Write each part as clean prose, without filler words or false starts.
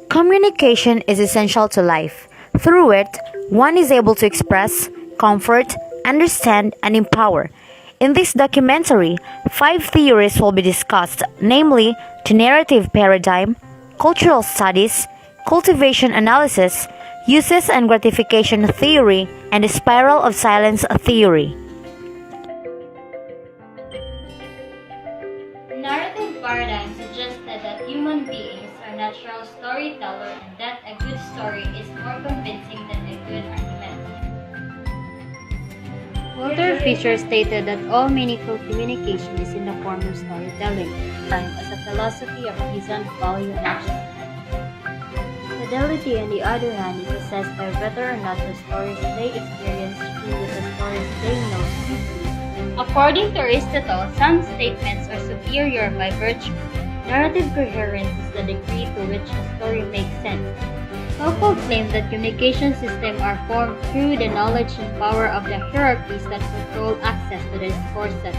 Communication is essential to life. Through it, one is able to express, comfort, understand, and empower. In this documentary, five theories will be discussed, namely the narrative paradigm, cultural studies, cultivation analysis, uses and gratification theory, and the spiral of silence theory. Narrative paradigm suggested that human beings are natural storytellers and that a good story is more convincing than a good argument. Walter Fisher stated that all meaningful communication is in the form of storytelling, as a philosophy of reason, value, and action. Fidelity, on the other hand, is assessed by whether or not the stories they experience true with the stories they know to be true. According to Aristotle, some statements are superior by virtue. Narrative coherence is the degree to which a story makes sense. Foucault claimed that communication systems are formed through the knowledge and power of the hierarchies that control access to the discourse set.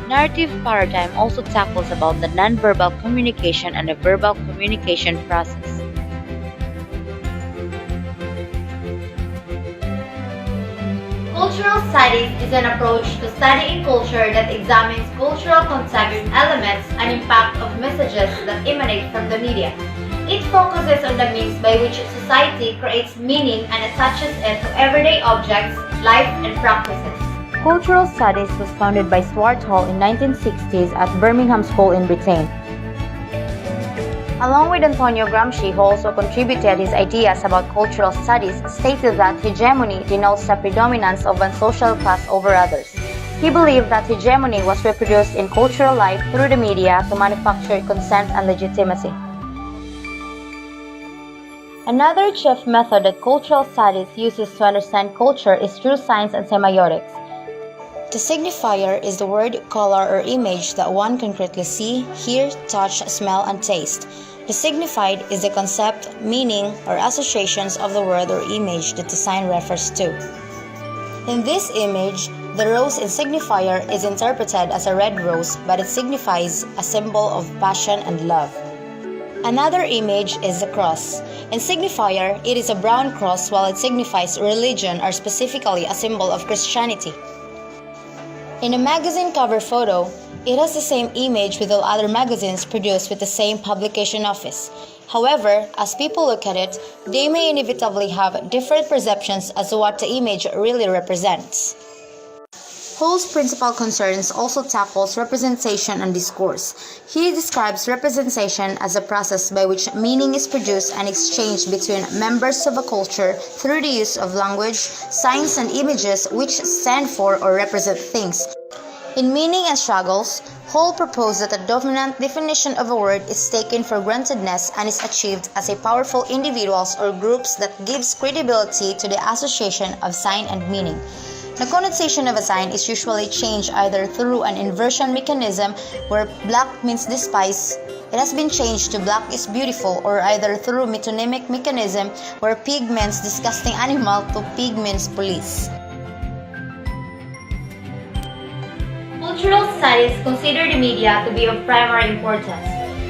Narrative paradigm also tackles about the nonverbal communication and the verbal communication process. Cultural studies is an approach to studying culture that examines cultural context, elements, and impact of messages that emanate from the media. It focuses on the means by which society creates meaning and attaches it to everyday objects, life, and practices. Cultural Studies was founded by Stuart Hall in 1960s at Birmingham School in Britain. Along with Antonio Gramsci, who also contributed his ideas about cultural studies, stated that hegemony denotes the predominance of one social class over others. He believed that hegemony was reproduced in cultural life through the media to manufacture consent and legitimacy. Another chief method that cultural studies uses to understand culture is through signs and semiotics. The signifier is the word, color, or image that one concretely see, hear, touch, smell, and taste. The signified is the concept, meaning, or associations of the word or image that the sign refers to. In this image, the rose in signifier is interpreted as a red rose, but it signifies a symbol of passion and love. Another image is the cross. In signifier, it is a brown cross while it signifies religion or specifically a symbol of Christianity. In a magazine cover photo, it has the same image with all other magazines produced with the same publication office. However, as people look at it, they may inevitably have different perceptions as to what the image really represents. Hall's principal concerns also tackles representation and discourse. He describes representation as a process by which meaning is produced and exchanged between members of a culture through the use of language, signs, and images which stand for or represent things. In Meaning and Struggles, Hall proposed that the dominant definition of a word is taken for grantedness and is achieved as a powerful individuals or groups that gives credibility to the association of sign and meaning. The connotation of a sign is usually changed either through an inversion mechanism where black means despise, it has been changed to black is beautiful, or either through metonymic mechanism where pig means disgusting animal to pig means police. Cultural studies consider the media to be of primary importance.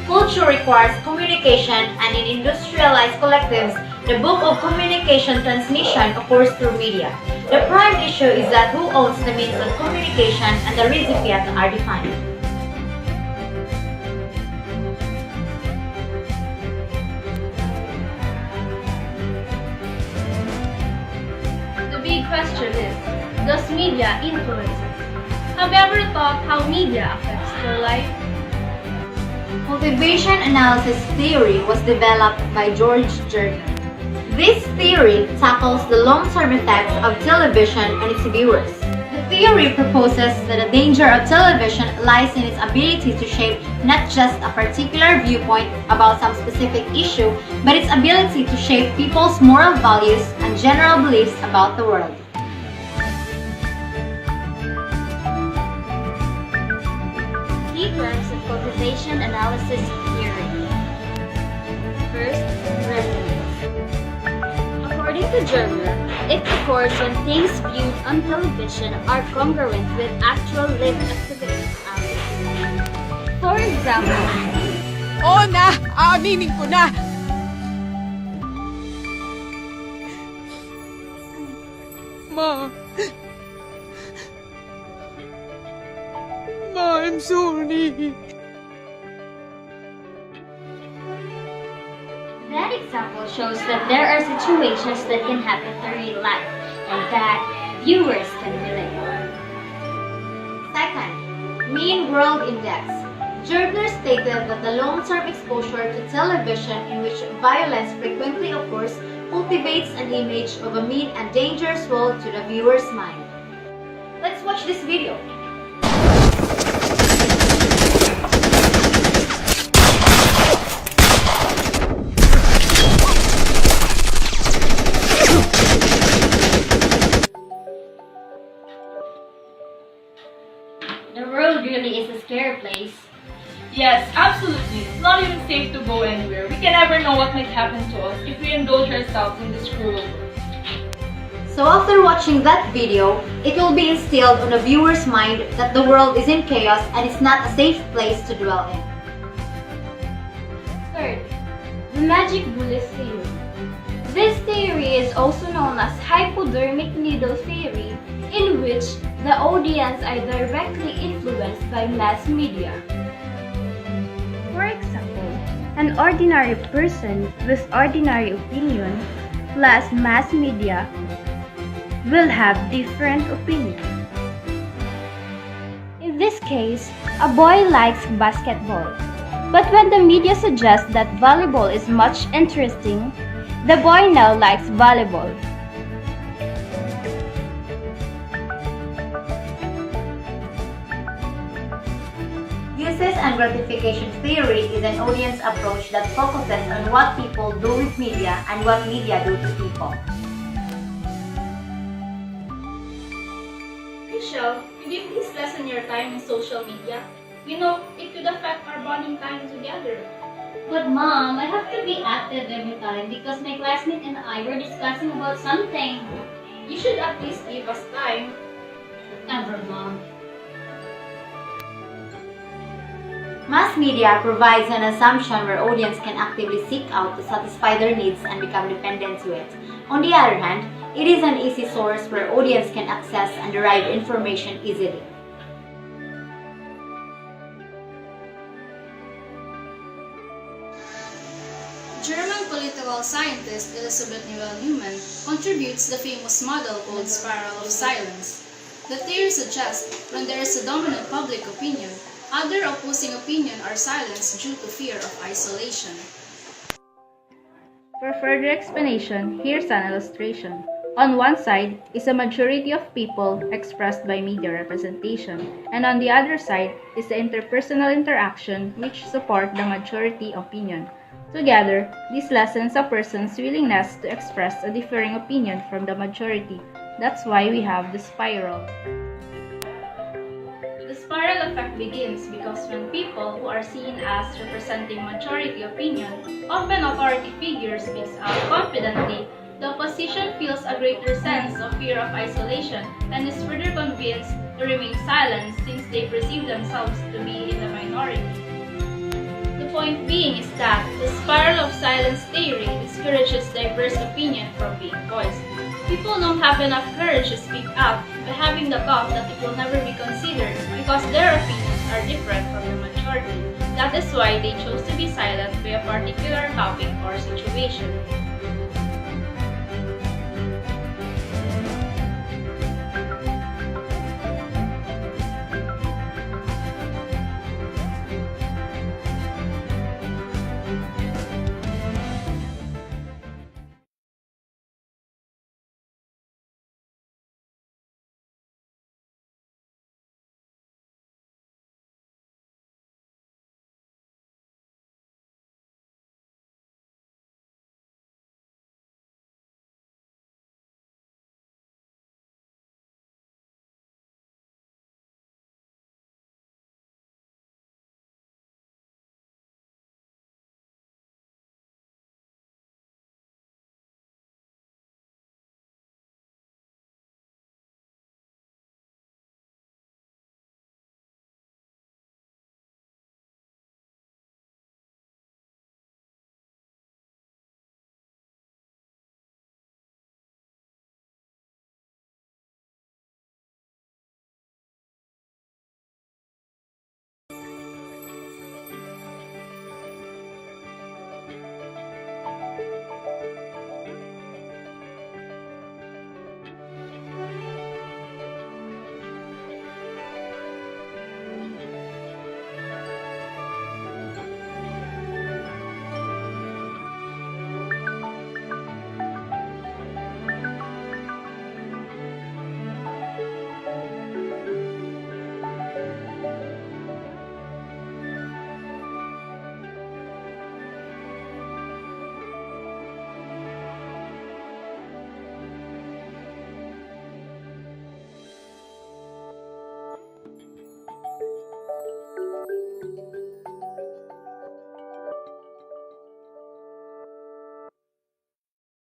Culture requires communication, and in industrialized collectives, the book of communication transmission occurs through media. The prime issue is that who owns the means of communication and the recipient are defined. The big question is, does media influence us? Have you ever thought how media affects your life? Cultivation analysis theory was developed by George Jernigan. This theory tackles the long-term effects of television on its viewers. The theory proposes that the danger of television lies in its ability to shape not just a particular viewpoint about some specific issue, but its ability to shape people's moral values and general beliefs about the world. Key terms of cultivation analysis theory. First, resonance. According to Germer, it occurs when things viewed on television are congruent with actual lived activities. For example, na! Aaminin ko na! Ma. Ma, I'm sorry. That example shows that there are situations that can happen to real life and that viewers can relate. Second, mean world index. Journals stated that the long-term exposure to television in which violence frequently occurs cultivates an image of a mean and dangerous world to the viewer's mind. Let's watch this video. The world really is a scary place. Yes, absolutely. It's not even safe to go anywhere. We can never know what might happen to us if we indulge ourselves in this cruel world. So after watching that video, it will be instilled on the viewer's mind that the world is in chaos and it's not a safe place to dwell in. Third, the magic bullet theory. This theory is also known as hypodermic needle theory, in which the audience are directly influenced by mass media. For example, an ordinary person with ordinary opinion plus mass media will have different opinions. In this case, a boy likes basketball, but when the media suggests that volleyball is much interesting, the boy now likes volleyball. Uses and gratification theory is an audience approach that focuses on what people do with media and what media do to people. Rachel, could you please lessen your time in social media? We know it could affect our bonding time together. But Mom, I have to be active every time because my classmate and I were discussing about something. You should at least give us time. Never, Mom. Mass media provides an assumption where audience can actively seek out to satisfy their needs and become dependent to it. On the other hand, it is an easy source where audience can access and derive information easily. German political scientist Elisabeth Newell-Neumann contributes the famous model called spiral of silence. The theory suggests when there is a dominant public opinion, other opposing opinions are silenced due to fear of isolation. For further explanation, here's an illustration. On one side is a majority of people expressed by media representation, and on the other side is the interpersonal interaction which support the majority opinion. Together, this lessens a person's willingness to express a differing opinion from the majority. That's why we have the spiral. The spiral effect begins because when people who are seen as representing majority opinion, often authority figures, speaks out confidently, the opposition feels a greater sense of fear of isolation and is further convinced to remain silent since they perceive themselves to be in the minority. The point being is that the spiral of silence theory discourages diverse opinion from being voiced. People don't have enough courage to speak up by having the thought that it will never be considered because their opinions are different from the majority. That is why they chose to be silent by a particular topic or situation.